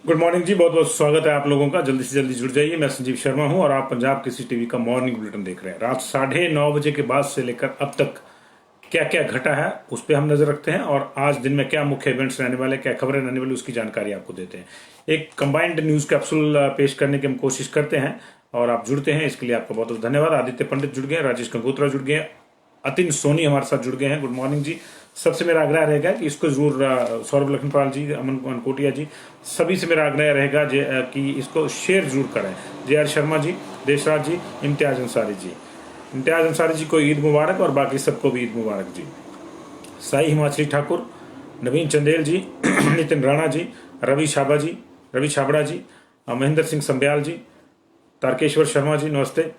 Good morning जी। बहुत बहुत स्वागत है आप लोगों का। जल्दी से जल्दी जुड़ जाइए। मैं संजीव शर्मा हूं और आप पंजाब किसी टीवी का मॉर्निंग बुलेटिन देख रहे हैं। रात 9:30 बजे के बाद से लेकर अब तक क्या क्या घटा है उस पर हम नजर रखते हैं और आज दिन में क्या मुख्य इवेंट्स रहने वाले, क्या खबरें रहने वाली, उसकी जानकारी आपको देते हैं। एक कंबाइंड न्यूज कैप्सूल पेश करने की हम कोशिश करते हैं और आप जुड़ते हैं, इसके लिए आपका बहुत बहुत धन्यवाद। आदित्य पंडित जुड़ गए, राजेश कंगोत्रा जुड़ गए, अतिन सोनी हमारे साथ जुड़ गए हैं। गुड मॉर्निंग जी। सबसे मेरा आग्रह रहेगा कि इसको जरूर सौरभ लखनपाल जी, अमन मनकोटिया जी, सभी से मेरा आग्रह रहेगा कि इसको शेयर जरूर करें। जे.आर. शर्मा जी, देशराज जी, इम्तियाज अंसारी जी। इम्तियाज अंसारी जी को ईद मुबारक और बाकी सबको भी ईद मुबारक जी। साई हिमाचली ठाकुर, नवीन चंदेल जी, नितिन राणा जी, रवि छाबड़ा जी, महेंद्र सिंह संब्याल जी, तारकेश्वर शर्मा जी नमस्ते,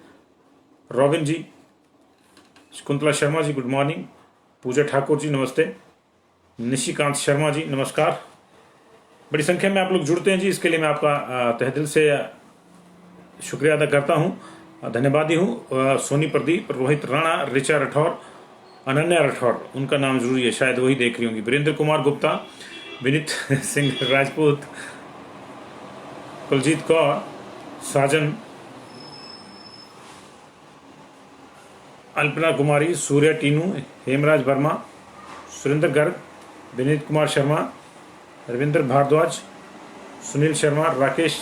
रॉबिन जी, शकुंतला शर्मा जी गुड मॉर्निंग, पूजा ठाकुर जी नमस्ते, निशिकांत शर्मा जी नमस्कार। बड़ी संख्या में आप लोग जुड़ते हैं जी, इसके लिए मैं आपका तहे दिल से शुक्रिया अदा करता हूं, धन्यवादी हूं। सोनी प्रदीप, रोहित राणा, ऋचा राठौर, अनन्या राठौर, उनका नाम जरूरी है, शायद वही देख रही होंगी, वीरेंद्र कुमार गुप्ता, विनीत सिंह राजपूत, कुलजीत कौर, साजन, अल्पना कुमारी, सूर्य टीनू, हेमराज वर्मा, सुरेंद्र गर्ग, विनीत कुमार शर्मा, रविंद्र भारद्वाज, सुनील शर्मा, राकेश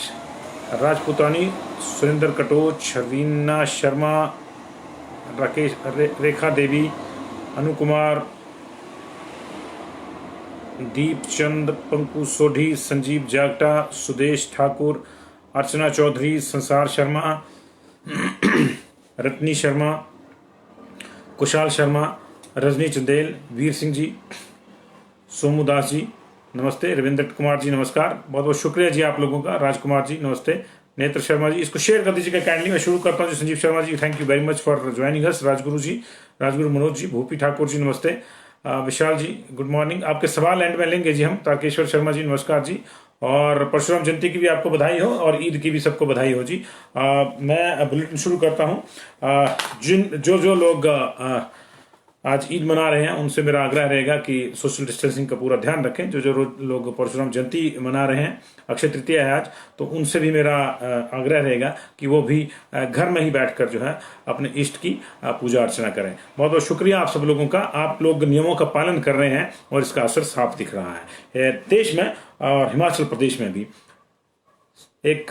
राजपुतानी, सुरेंद्र कटोच, रीना शर्मा, राकेश रेखा देवी, अनु कुमार, दीप चंद, पंकु सोढ़ी, संजीव जागटा, सुदेश ठाकुर, अर्चना चौधरी, संसार शर्मा, रत्नी शर्मा, कुशाल शर्मा, रजनी चंदेल, वीर सिंह जी, सोमू दास जी नमस्ते, रविंद्र कुमार जी नमस्कार, बहुत बहुत शुक्रिया जी आप लोगों का। राजकुमार जी नमस्ते, नेत्र शर्मा जी, इसको शेयर कर दीजिएगा काइंडली। मैं शुरू करता हूँ जी। Sanjeev Sharma ji thank you very much for joining us. Rajguru ji, Rajguru Manoj ji, Bhupi Thakur ji नमस्ते, विशाल जी गुड मॉर्निंग। आपके सवाल एंड में लेंगे जी हम। तारकेश्वर शर्मा जी नमस्कार जी, और परशुराम जयंती की भी आपको बधाई हो और ईद की भी सबको बधाई हो जी। मैं बुलेटिन शुरू करता हूँ। जो लोग आज ईद मना रहे हैं उनसे मेरा आग्रह रहेगा कि सोशल डिस्टेंसिंग का पूरा ध्यान रखें। जो लोग परशुराम जयंती मना रहे हैं, अक्षय तृतीया है आज, तो उनसे भी मेरा आग्रह रहेगा कि वो भी घर में ही बैठकर जो है अपने इष्ट की पूजा अर्चना करें। बहुत बहुत शुक्रिया आप सब लोगों का। आप लोग नियमों का पालन कर रहे हैं और इसका असर साफ दिख रहा है देश में और हिमाचल प्रदेश में भी। एक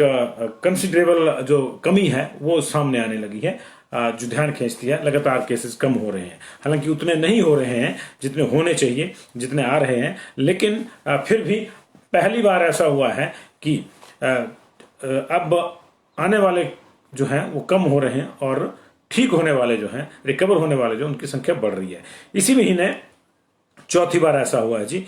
कंसिडरेबल जो कमी है वो सामने आने लगी है, जो ध्यान खींचती है। लगातार केसेस कम हो रहे हैं, हालांकि उतने नहीं हो रहे हैं जितने होने चाहिए, जितने आ रहे हैं, लेकिन फिर भी पहली बार ऐसा हुआ है कि अब आने वाले जो हैं वो कम हो रहे हैं और ठीक होने वाले जो हैं, रिकवर होने वाले जो, उनकी संख्या बढ़ रही है। इसी महीने चौथी बार ऐसा हुआ है जी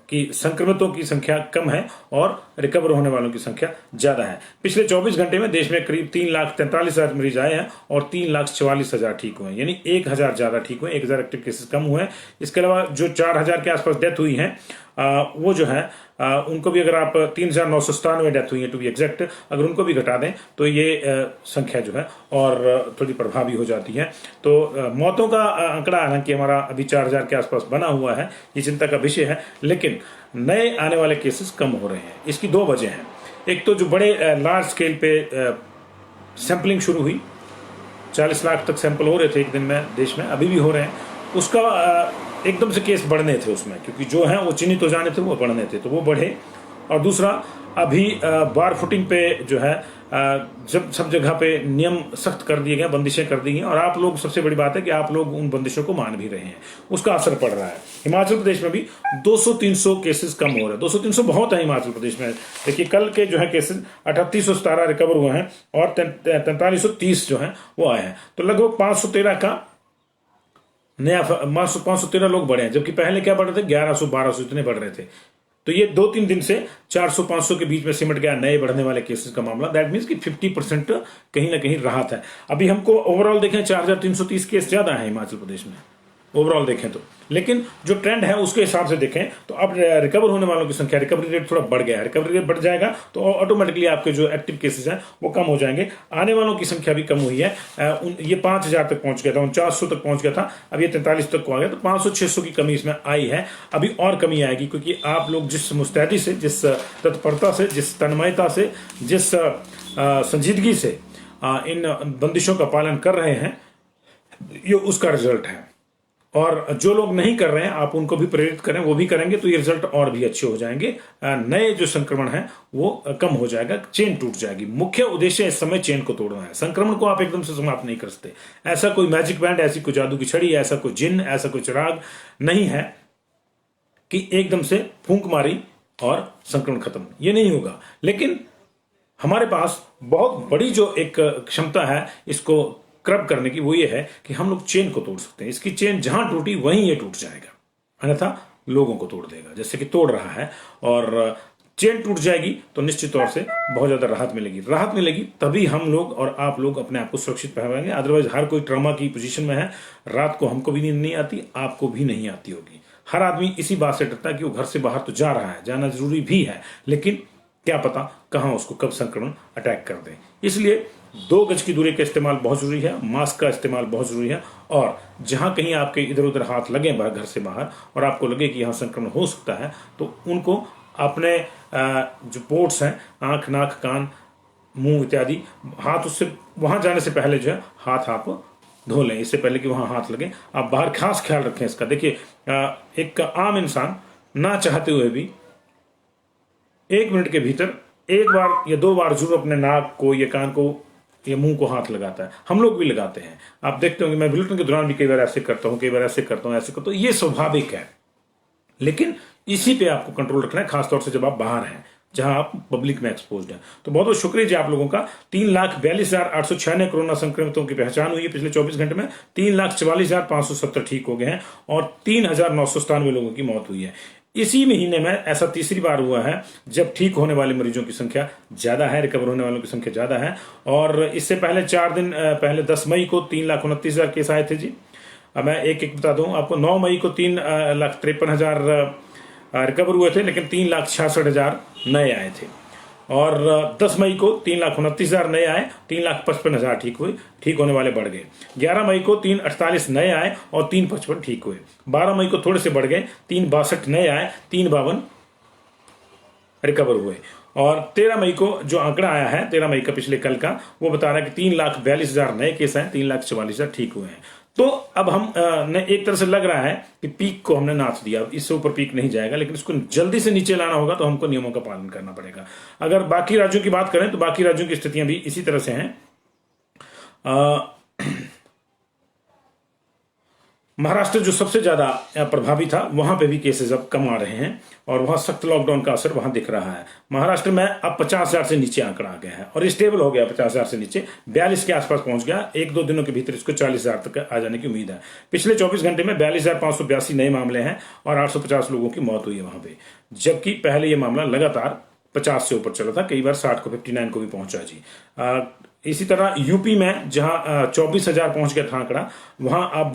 कि संक्रमितों की संख्या कम है और रिकवर होने वालों की संख्या ज्यादा है। पिछले 24 घंटे में देश में करीब 3,43,000 मरीज आए हैं और 3,44,000 ठीक हुए हैं, यानी 1,000 ज्यादा ठीक हुए, 1,000 एक्टिव केसेस कम हुए हैं। इसके अलावा जो 4,000 के आसपास डेथ हुई है वो जो है उनको भी, अगर आप 3,997 डेथ हुई है टू बी एग्जैक्ट, अगर उनको भी घटा दें तो ये संख्या जो है और थोड़ी प्रभावी हो जाती है। तो मौतों का आंकड़ा हालांकि हमारा अभी 4,000 के आसपास बना हुआ है, ये चिंता का विषय है, लेकिन नए आने वाले केसेस कम हो रहे हैं। इसकी दो वजह हैं। एक तो जो बड़े लार्ज स्केल पे सैंपलिंग शुरू हुई, 40 लाख तक सैंपल हो रहे थे एक दिन में देश में, अभी भी हो रहे हैं, उसका एकदम से केस बढ़ने थे उसमें, क्योंकि जो है वो चिन्हित हो जाने थे, वो बढ़ने थे, तो वो बढ़े। और दूसरा, अभी बार फुटिंग पे जो है जब सब जगह पे नियम सख्त कर दिए गए, बंदिशें कर दी हैं, और आप लोग, सबसे बड़ी बात है कि आप लोग उन बंदिशों को मान भी रहे हैं, उसका असर पड़ रहा है। हिमाचल प्रदेश में भी 200-300 केसेस कम हो रहे हैं। 200-300 बहुत है हिमाचल प्रदेश में। देखिए कल के जो है केसेस 3817 रिकवर हुए हैं और 4330 जो है वो आए हैं, तो लगभग 513 का नया 513 लोग बढ़े हैं, जबकि पहले क्या बढ़ रहे थे, 1100-1200 इतने बढ़ रहे थे। तो ये 2-3 दिन से 400-500 के बीच में सिमट गया नए बढ़ने वाले केसेस का मामला। दैट मीन्स कि 50% कहीं ना कहीं राहत है। अभी हमको ओवरऑल देखें 4,330 केस ज्यादा है हिमाचल प्रदेश में, ओवरऑल देखें तो। लेकिन जो ट्रेंड है उसके हिसाब से देखें तो अब रिकवर होने वालों की संख्या, रिकवरी रेट थोड़ा बढ़ गया है। रिकवरी रेट बढ़ जाएगा तो ऑटोमेटिकली आपके जो एक्टिव केसेस हैं वो कम हो जाएंगे। आने वालों की संख्या भी कम हुई है। ये 5000 तक पहुंच गया था, 4900 तक पहुंच गया था, अब ये 43 तक आ गया। तो 500-600 की कमी इसमें आई है। अभी और कमी आएगी, क्योंकि आप लोग जिस मुस्तैदी से, जिस तत्परता से, जिस तन्मयता से, जिस संजीदगी से इन बंदिशों का पालन कर रहे हैं, ये उसका रिजल्ट है। और जो लोग नहीं कर रहे हैं आप उनको भी प्रेरित करें, वो भी करेंगे तो ये रिजल्ट और भी अच्छे हो जाएंगे। नए जो संक्रमण है वो कम हो जाएगा, चेन टूट जाएगी। मुख्य उद्देश्य इस समय चेन को तोड़ना है। संक्रमण को आप एकदम से समाप्त नहीं कर सकते। ऐसा कोई मैजिक बैंड, ऐसी कोई जादू की छड़ी, ऐसा कोई जिन, ऐसा कोई चिराग नहीं है कि एकदम से फूंक मारी और संक्रमण खत्म, ये नहीं होगा। लेकिन हमारे पास बहुत बड़ी जो एक क्षमता है इसको क्रब करने की, वो ये है कि हम लोग चेन को तोड़ सकते हैं। इसकी चेन जहां टूटी वहीं ये टूट जाएगा, अन्यथा लोगों को तोड़ देगा, जैसे कि तोड़ रहा है। और चेन टूट जाएगी तो निश्चित तौर से बहुत ज्यादा राहत मिलेगी। राहत मिलेगी तभी हम लोग और आप लोग अपने आप को सुरक्षित पाएंगे। अदरवाइज हर कोई ट्रॉमा की पोजीशन में है। रात को हमको भी नींद नहीं आती, आपको भी नहीं आती होगी। हर आदमी इसी बात से डरता है कि वो घर से बाहर तो जा रहा है, जाना जरूरी भी है, लेकिन क्या पता कहां उसको कब संक्रमण अटैक कर दे। इसलिए 2 गज की दूरी का इस्तेमाल बहुत जरूरी है, मास्क का इस्तेमाल बहुत जरूरी है। और जहां कहीं आपके इधर उधर हाथ लगे घर से बाहर और आपको लगे कि यहां संक्रमण हो सकता है, तो उनको अपने जो पोर्ट्स हैं, आंख, नाक, कान, मुंह इत्यादि, हाथ, उससे वहां जाने से पहले जो है हाथ आप धो लें, इससे पहले कि वहां हाथ लगे। आप बाहर खास ख्याल रखें इसका। देखिए, एक आम इंसान ना चाहते हुए भी 1 मिनट के भीतर 1 बार या 2 बार जरूर अपने नाक को या कान को या मुंह को हाथ लगाता है। हम लोग भी लगाते हैं। आप देखते होंगे, मैं बुलेटिन के दौरान भी कई बार ऐसे करता हूं, कई बार ऐसे करता हूं, ऐसे करता हूं। ये स्वाभाविक है, लेकिन इसी पे आपको कंट्रोल रखना है, खासतौर से जब आप बाहर हैं, जहां आप पब्लिक में एक्सपोज्ड हैं। तो बहुत बहुत शुक्रिया जी आप लोगों का। 3,42,896 कोरोना संक्रमितों की पहचान हुई है पिछले 24 घंटे में। 3,44,570 ठीक हो गए हैं और 3,997 लोगों की मौत हुई है। इसी महीने में ऐसा तीसरी बार हुआ है जब ठीक होने वाले मरीजों की संख्या ज्यादा है, रिकवर होने वालों की संख्या ज्यादा है। और इससे पहले 4 दिन पहले 10 मई को 3,29,000 केस आए थे जी। अब मैं एक एक बता दूं आपको। 9 मई को 3,53,000 रिकवर हुए थे, लेकिन 3,66,000 नए आए थे। और 10 मई को 3,29,000 नए आए, 3,55,000 ठीक हुए, ठीक होने वाले बढ़ गए। 11 मई को 3,48 नए आए और 3,55 ठीक हुए। 12 मई को थोड़े से बढ़ गए, 3,62 नए आए, 3,52 रिकवर हुए। और 13 मई को जो आंकड़ा आया है, 13 मई का पिछले कल का, वो बता रहा है कि 3,42,000 नए केस हैं, 3,44,000 ठीक हुए हैं। तो अब हम एक तरह से लग रहा है कि पीक को हमने नाच दिया, इससे ऊपर पीक नहीं जाएगा, लेकिन इसको जल्दी से नीचे लाना होगा तो हमको नियमों का पालन करना पड़ेगा। अगर बाकी राज्यों की बात करें तो बाकी राज्यों की स्थितियां भी इसी तरह से हैं। महाराष्ट्र जो सबसे ज्यादा प्रभावी था, वहां पे भी केसेस अब कम आ रहे हैं और वहां सख्त लॉकडाउन का असर वहां दिख रहा है। महाराष्ट्र में अब 50,000 से नीचे आंकड़ा आ गया है और स्टेबल हो गया। 50,000 से नीचे 42 के आसपास पहुंच गया। 1-2 दिनों के भीतर इसको 40,000 तक आ जाने की उम्मीद है। पिछले 24 घंटे में 42,582 नए मामले हैं और 850 लोगों की मौत हुई है वहां पे, जबकि पहले ये मामला लगातार 50 से ऊपर चला था, कई बार 60 को, 59 को भी पहुंचा जी। इसी तरह यूपी में जहां 24,000 पहुंच गया था आंकड़ा, वहां अब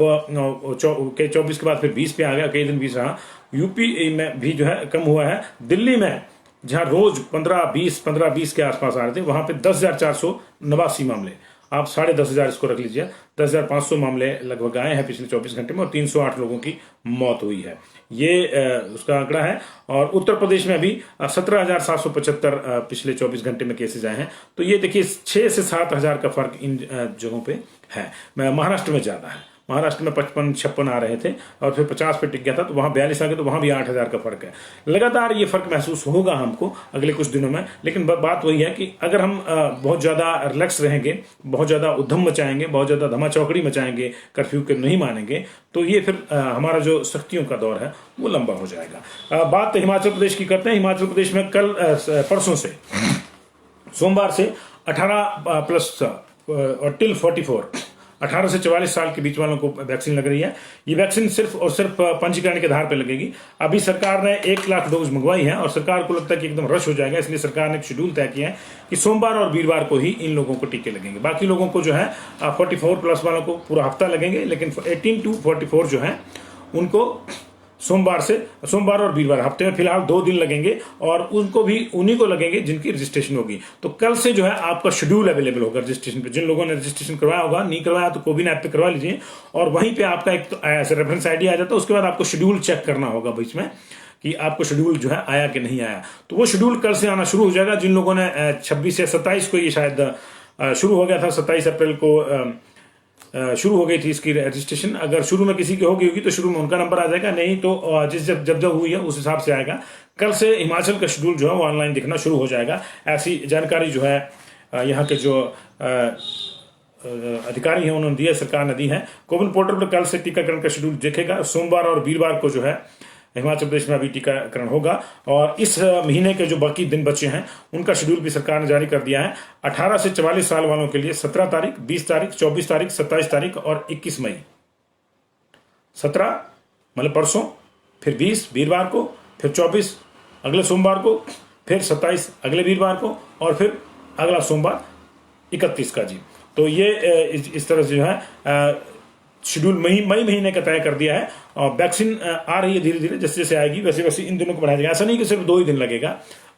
24 के बाद फिर 20 पे आ गया, कई दिन 20 रहा। यूपी में भी जो है कम हुआ है। दिल्ली में जहां रोज 15-20 के आसपास आ रहे थे, वहां पे 10,489 मामले, आप 10,500 इसको रख लीजिए, 10,500 मामले लगभग आए हैं पिछले 24 घंटे में और 308 लोगों की मौत हुई है। ये उसका आंकड़ा है। और उत्तर प्रदेश में भी 17,775 पिछले 24 घंटे में केसेज आए हैं। तो ये देखिए 6 से 7,000 का फर्क इन जगहों पे है। महाराष्ट्र में ज्यादा है। महाराष्ट्र में 55-56 आ रहे थे और फिर 50 पे टिक गया था, तो वहां 42 आ गए, तो वहां भी 8,000 का फर्क है। लगातार ये फर्क महसूस होगा हमको अगले कुछ दिनों में। लेकिन बात वही है कि अगर हम बहुत ज्यादा रिलैक्स रहेंगे, बहुत ज्यादा उद्यम मचाएंगे, बहुत ज्यादा धमा चौकड़ी मचाएंगे, कर्फ्यू के नहीं मानेंगे, तो ये फिर हमारा जो सख्तियों का दौर है वो लंबा हो जाएगा। बात हिमाचल प्रदेश की करते हैं। हिमाचल प्रदेश में कल परसों से, सोमवार से 18+ और टिल 44 18 से 44 साल के बीच वालों को वैक्सीन लग रही है। ये वैक्सीन सिर्फ और सिर्फ पंजीकरण के आधार पर लगेगी। अभी सरकार ने 1 लाख डोज मंगवाई है और सरकार को लगता है कि एकदम रश हो जाएगा, इसलिए सरकार ने एक शेड्यूल तय किया है कि सोमवार और वीरवार को ही इन लोगों को टीके लगेंगे। बाकी लोगों को जो है 44+ वालों को पूरा हफ्ता लगेंगे, लेकिन 18 to 44 जो है उनको सोमवार और वीरवार, हफ्ते में फिलहाल 2 दिन लगेंगे और उनको भी उन्हीं को लगेंगे जिनकी रजिस्ट्रेशन होगी। तो कल से जो है आपका शेड्यूल अवेलेबल होगा रजिस्ट्रेशन पे। जिन लोगों ने रजिस्ट्रेशन करवाया होगा, नहीं करवाया तो कोविन ऐप पे करवा लीजिए और वहीं पे आपका एक रेफरेंस आईडी आ जाता है। उसके बाद आपको शेड्यूल चेक करना होगा बीच में कि आपको शेड्यूल जो है आया कि नहीं आया। तो वो शेड्यूल कल से आना शुरू हो जाएगा। जिन लोगों ने 26 या 27 को ये शायद शुरू हो गया था, 27 अप्रैल को शुरू हो गई थी इसकी रजिस्ट्रेशन। अगर शुरू में किसी की होगी तो शुरू में उनका नंबर आ जाएगा, नहीं तो जब हुई है उस हिसाब से आएगा। कल से हिमाचल का शेड्यूल जो है वो ऑनलाइन दिखना शुरू हो जाएगा। ऐसी जानकारी जो है यहाँ के जो अधिकारी हैं उन्होंने दी है, सरकार ने दी है। कोविन पोर्टल पर कल से टीकाकरण का शेड्यूल दिखेगा। सोमवार और वीरवार को जो है हिमाचल प्रदेश में अभी टीकाकरण होगा और इस महीने के जो बाकी दिन बचे हैं उनका शेड्यूल भी सरकार ने जारी कर दिया है। 18 से 44 साल वालों के लिए 17 तारीख, 20 तारीख, 24 तारीख, 27 तारीख और 21 मई। 17 मतलब परसों, फिर 20 वीरवार को, फिर 24 अगले सोमवार को, फिर 27 अगले वीरवार को और फिर अगला सोमवार 31 का जी। तो ये इस तरह से जो है शेड्यूल मई महीने का तय कर दिया है। और वैक्सीन आ रही है धीरे धीरे, जैसे जैसे आएगी वैसे वैसे इन दिनों को बढ़ाया जाएगा। ऐसा नहीं कि सिर्फ 2 ही दिन लगेगा,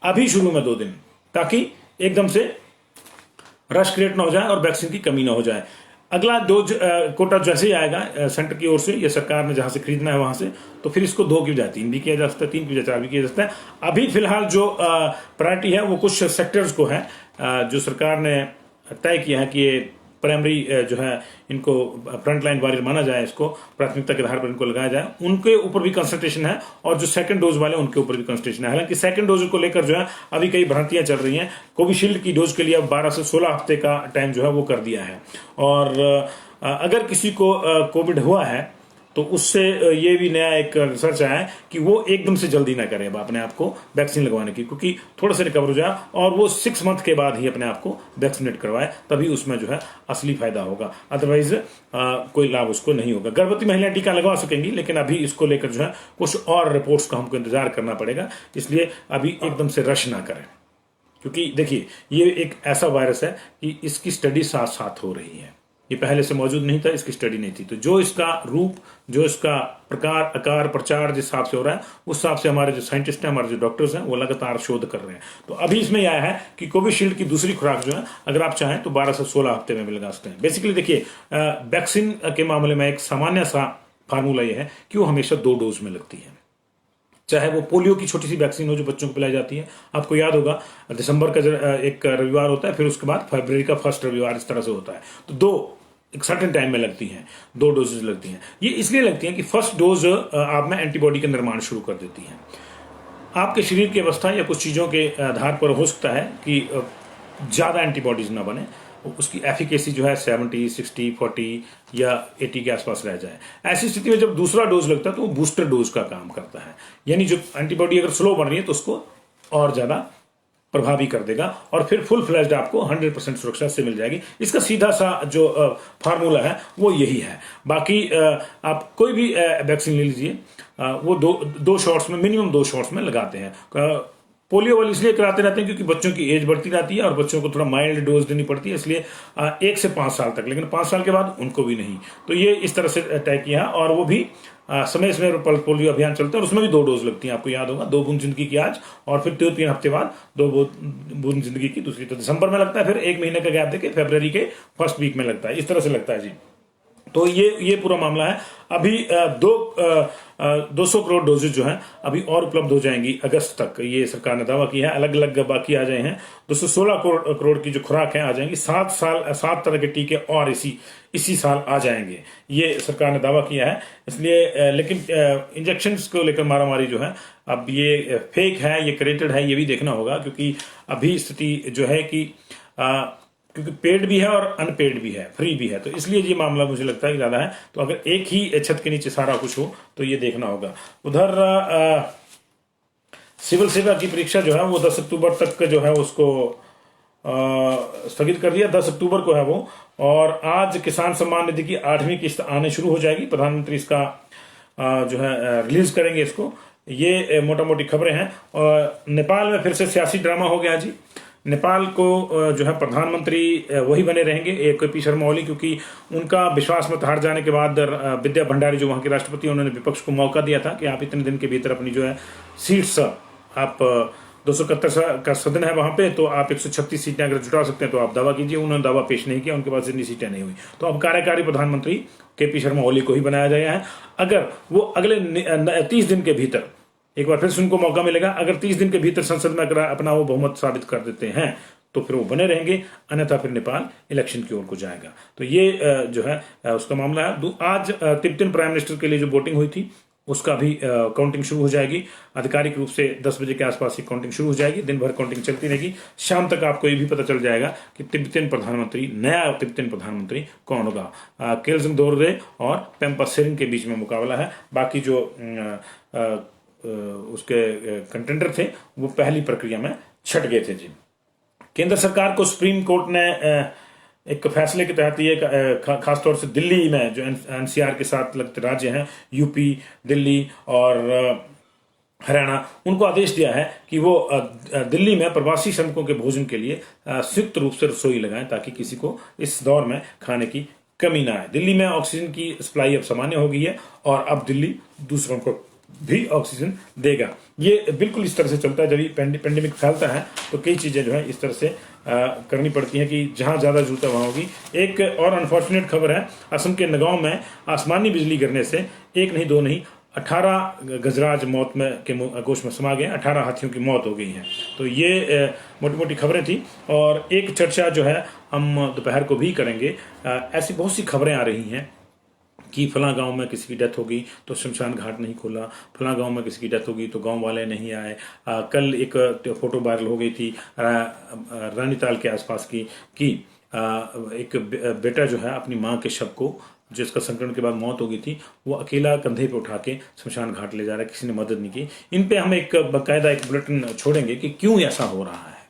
अभी शुरू में 2 दिन, ताकि एकदम से रश क्रिएट ना हो जाए और वैक्सीन की कमी ना हो जाए। अगला डोज कोटा जैसे ही आएगा सेंटर की ओर से या सरकार ने जहां से खरीदना है वहां से, तो फिर इसको 2 की बजाय 3 भी किया जा सकता है, 3 की बजाय 4 भी किया जा सकता है। अभी फिलहाल जो प्रायोरिटी है वो कुछ सेक्टर्स को है जो सरकार ने तय किया है कि ये प्राइमरी जो है इनको फ्रंट लाइन वॉरियर माना जाए, इसको प्राथमिकता के आधार पर इनको लगाया जाए, उनके ऊपर भी कंसंट्रेशन है और जो सेकंड डोज वाले उनके ऊपर भी कंसंट्रेशन है। हालांकि सेकंड डोज को लेकर जो है अभी कई भ्रांतियां चल रही हैं। कोविशील्ड की डोज के लिए अब 12 से 16 हफ्ते का टाइम जो है वो कर दिया है और अगर किसी को कोविड हुआ है तो उससे ये भी नया एक रिसर्च आया है कि वो एकदम से जल्दी ना करे अपने आप को वैक्सीन लगवाने की, क्योंकि थोड़ा सा रिकवर हो जाए और वो 6 मंथ के बाद ही अपने आप को वैक्सीनेट करवाए, तभी उसमें जो है असली फायदा होगा। अदरवाइज कोई लाभ उसको नहीं होगा। गर्भवती महिलाएं टीका लगवा सकेंगी, लेकिन अभी इसको लेकर जो है कुछ और रिपोर्ट्स का हमको इंतजार करना पड़ेगा, इसलिए अभी एकदम से रश ना करें। क्योंकि देखिए ये एक ऐसा वायरस है कि इसकी स्टडी साथ साथ हो रही है, ये पहले से मौजूद नहीं था, इसकी स्टडी नहीं थी। तो जो इसका रूप, जो इसका प्रकार, आकार, प्रचार जिस हिसाब से हो रहा है उस हिसाब से हमारे जो साइंटिस्ट हैं, हमारे जो डॉक्टर्स हैं वो लगातार शोध कर रहे हैं। तो अभी इसमें यह है कि कोविशील्ड की दूसरी खुराक जो है अगर आप चाहें तो 12 से 16 हफ्ते में भी लगा सकते हैं। बेसिकली देखिए वैक्सीन के मामले में एक सामान्य सा फार्मूला यह है कि वो हमेशा 2 डोज में लगती है। चाहे वो पोलियो की छोटी सी वैक्सीन हो जो बच्चों को पिलाई जाती है, आपको याद होगा दिसंबर का एक रविवार होता है, फिर उसके बाद फरवरी का फर्स्ट रविवार, इस तरह से होता है। तो 2 एक सर्टेन टाइम में लगती हैं, 2 डोजेज लगती हैं। ये इसलिए लगती हैं कि फर्स्ट डोज आप में एंटीबॉडी का निर्माण शुरू कर देती है। आपके शरीर की अवस्था या कुछ चीज़ों के आधार पर हो सकता है कि ज़्यादा एंटीबॉडीज ना बने, उसकी एफिकेसी जो है 70, 60, 40 या 80 के आसपास रह जाए। ऐसी स्थिति में जब दूसरा डोज लगता है तो वो बूस्टर डोज का काम करता है, यानी जो एंटीबॉडी अगर स्लो बन रही है तो उसको और ज़्यादा प्रभावी कर देगा और फिर फुल फ्लैश्ड आपको 100% सुरक्षा से मिल जाएगी। इसका सीधा सा जो फार्मूला है वो यही है। बाकी आप कोई भी वैक्सीन ले लीजिए, वो दो शॉट्स में, मिनिमम 2 शॉट्स में लगाते हैं। पोलियो वाली इसलिए कराते रहते हैं क्योंकि बच्चों की एज बढ़ती रहती है और बच्चों को थोड़ा माइल्ड डोज देनी पड़ती है, इसलिए 1 से 5 साल तक, लेकिन 5 साल के बाद उनको भी नहीं। तो ये इस तरह से तय किया और वो भी समय समय पर पोलियो अभियान चलता है और उसमें भी 2 डोज लगती हैं। आपको याद होगा 2 बूंद जिंदगी की आज और फिर 3 हफ्ते बाद 2 बूंद जिंदगी की दूसरी। तो दिसंबर में लगता है, फिर 1 महीने का गैप देके फरवरी के फर्स्ट वीक में लगता है, इस तरह से लगता है जी। तो ये पूरा मामला है। अभी 200 करोड़ डोजेज जो हैं अभी और उपलब्ध हो जाएंगी अगस्त तक, ये सरकार ने दावा किया है। अलग अलग बाकी आ जाए हैं 216 करोड़ की जो खुराक है आ जाएंगी। 7 तरह के टीके और इसी साल आ जाएंगे, ये सरकार ने दावा किया है। इसलिए लेकिन इंजेक्शंस को लेकर मारामारी जो है अब ये फेक है, ये क्रिएटेड है, ये भी देखना होगा, क्योंकि अभी स्थिति जो है कि क्योंकि पेड भी है और अनपेड भी है, फ्री भी है, तो इसलिए ये मामला मुझे लगता है कि ज्यादा है। तो अगर एक ही छत के नीचे सारा कुछ हो तो ये देखना होगा। उधर सिविल सेवा की परीक्षा जो है वो 10 अक्टूबर तक जो है उसको स्थगित कर दिया। 10 अक्टूबर को है वो, और आज किसान सम्मान निधि की 8वीं किस्त आने शुरू हो जाएगी। प्रधानमंत्री इसका जो है रिलीज करेंगे इसको। ये मोटा मोटी खबरें हैं। और नेपाल में फिर से सियासी ड्रामा हो गया जी। नेपाल को जो है प्रधानमंत्री वही बने रहेंगे, केपी शर्मा ओली, क्योंकि उनका विश्वास मत हार जाने के बाद विद्या भंडारी जो वहां के राष्ट्रपति, उन्होंने विपक्ष को मौका दिया था कि आप इतने दिन के भीतर अपनी जो है सीट्स, आप 271 का सदन है वहां पे, तो आप 136 सीटें अगर जुटा सकते हैं तो आप दावा कीजिए। उन्होंने दावा पेश नहीं किया, उनके पास इतनी सीटें नहीं हुई, तो अब कार्यकारी प्रधानमंत्री केपी शर्मा ओली को ही बनाया गया है। अगर वो अगले 30 दिन के भीतर, एक बार फिर से उनको मौका मिलेगा, अगर 30 दिन के भीतर संसद में अगर अपना वो बहुमत साबित कर देते हैं तो फिर वो बने रहेंगे, अन्यथा फिर नेपाल इलेक्शन की ओर को जाएगा। तो ये जो है उसका मामला है। आज तिब्बतन प्राइम मिनिस्टर के लिए जो वोटिंग हुई थी उसका भी काउंटिंग शुरू हो जाएगी। आधिकारिक रूप से 10 बजे के आसपास ही काउंटिंग शुरू हो जाएगी। दिन भर काउंटिंग चलती रहेगी। शाम तक आपको ये भी पता चल जाएगा कि तिब्बतन प्रधानमंत्री, नया तिब्बतन प्रधानमंत्री कौन होगा। केल्संग दोरजे और पेम्पा सेरिंग के बीच में मुकाबला है। बाकी जो उसके कंटेंडर थे वो पहली प्रक्रिया में छट गए थे जी। केंद्र सरकार को सुप्रीम कोर्ट ने एक फैसले के तहत ये खासतौर से दिल्ली में जो एनसीआर के साथ लगते राज्य हैं, यूपी, दिल्ली और हरियाणा, उनको आदेश दिया है कि वो दिल्ली में प्रवासी श्रमिकों के भोजन के लिए संयुक्त रूप से रसोई लगाएं, ताकि किसी को इस दौर में खाने की कमी ना आए। दिल्ली में ऑक्सीजन की सप्लाई अब सामान्य हो गई है और अब दिल्ली दूसरों को भी ऑक्सीजन देगा। ये बिल्कुल इस तरह से चलता है। जब ये पेंडेमिक फैलता है तो कई चीजें जो है इस तरह से करनी पड़ती हैं कि जहां ज्यादा जरूरत है वहां होगी। एक और अनफॉर्चुनेट खबर है, असम के नगांव में आसमानी बिजली गिरने से एक नहीं दो नहीं 18 गजराज मौत में के गोश में समा गए। 18 हाथियों की मौत हो गई है। तो ये मोटी मोटी खबरें थी। और एक चर्चा जो है हम दोपहर को भी करेंगे। ऐसी बहुत सी खबरें आ रही हैं कि फलां गांव में किसी की डेथ हो गई तो शमशान घाट नहीं खोला, फलां गांव में किसी की डेथ हो गई तो गांव वाले नहीं आए। कल एक फोटो वायरल हो गई थी रानीताल के आसपास की कि एक बेटा जो है अपनी मां के शव को, जिसका संक्रमण के बाद मौत हो गई थी, वो अकेला कंधे पे उठा के शमशान घाट ले जा रहा है, किसी ने मदद नहीं की। इन पे हम एक बाकायदा एक बुलेटिन छोड़ेंगे कि क्यों ऐसा हो रहा है,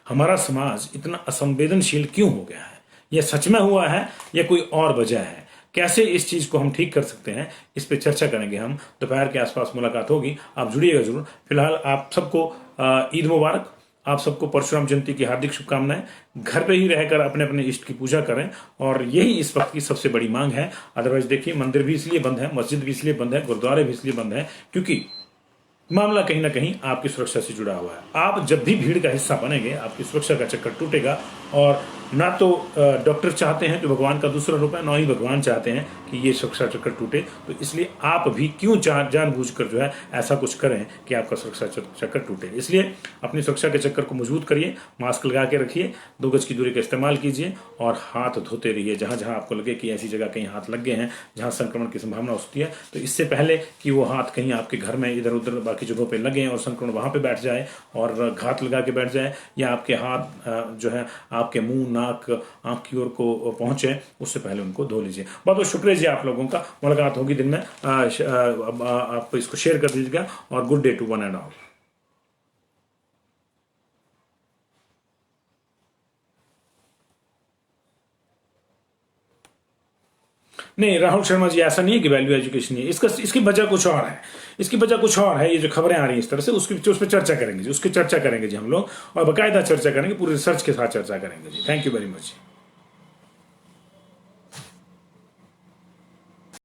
हमारा समाज इतना असंवेदनशील क्यों हो गया है, यह सच में हुआ है या कोई और वजह है, कैसे इस चीज को हम ठीक कर सकते हैं, इस पे चर्चा करेंगे हम। दोपहर के आसपास मुलाकात होगी, आप जुड़िएगा जरूर। फिलहाल आप सबको ईद मुबारक, आप सबको परशुराम जयंती की हार्दिक शुभकामनाएं। घर पे ही रहकर अपने अपने इष्ट की पूजा करें, और यही इस वक्त की सबसे बड़ी मांग है। अदरवाइज देखिए, मंदिर भी इसलिए बंद है, मस्जिद भी इसलिए बंद है, गुरुद्वारे भी इसलिए बंद है क्योंकि मामला कहीं ना कहीं आपकी सुरक्षा से जुड़ा हुआ है। आप जब भी भीड़ का हिस्सा बनेंगे, आपकी सुरक्षा का चक्कर टूटेगा। और ना तो डॉक्टर चाहते हैं, जो भगवान का दूसरा रूप है, ना ही भगवान चाहते हैं कि ये सुरक्षा चक्कर टूटे। तो इसलिए आप भी क्यों जानबूझकर जो है ऐसा कुछ करें कि आपका सुरक्षा चक्कर टूटे। इसलिए अपनी सुरक्षा के चक्कर को मजबूत करिए, मास्क लगा के रखिए, 2 गज की दूरी का इस्तेमाल कीजिए और हाथ धोते रहिए। जहां जहां आपको लगे कि ऐसी जगह कहीं हाथ लग गए हैं जहां संक्रमण की संभावना होती है, तो इससे पहले कि वो हाथ कहीं आपके घर में इधर उधर बाकी जगहों पे लगे और संक्रमण वहां पे बैठ जाए और घात लगा के बैठ जाए, या आपके हाथ जो है आपके मुंह, नाक, आंख की ओर को पहुंचे, उससे पहले उनको धो लीजिए। बहुत बहुत शुक्रिया जी आप लोगों का। मुलाकात होगी दिन में। आप इसको शेयर कर दीजिएगा और good day to one and all. नहीं राहुल शर्मा जी, ऐसा नहीं है कि वैल्यू एजुकेशन है इसकी वजह कुछ और है। इसकी वजह कुछ और है। ये जो खबरें आ रही हैं इस तरह से, उस पर चर्चा करेंगे जी, उसकी चर्चा करेंगे जी हम लोग, और बाकायदा चर्चा करेंगे, पूरे रिसर्च के साथ चर्चा करेंगे जी। Thank you very much.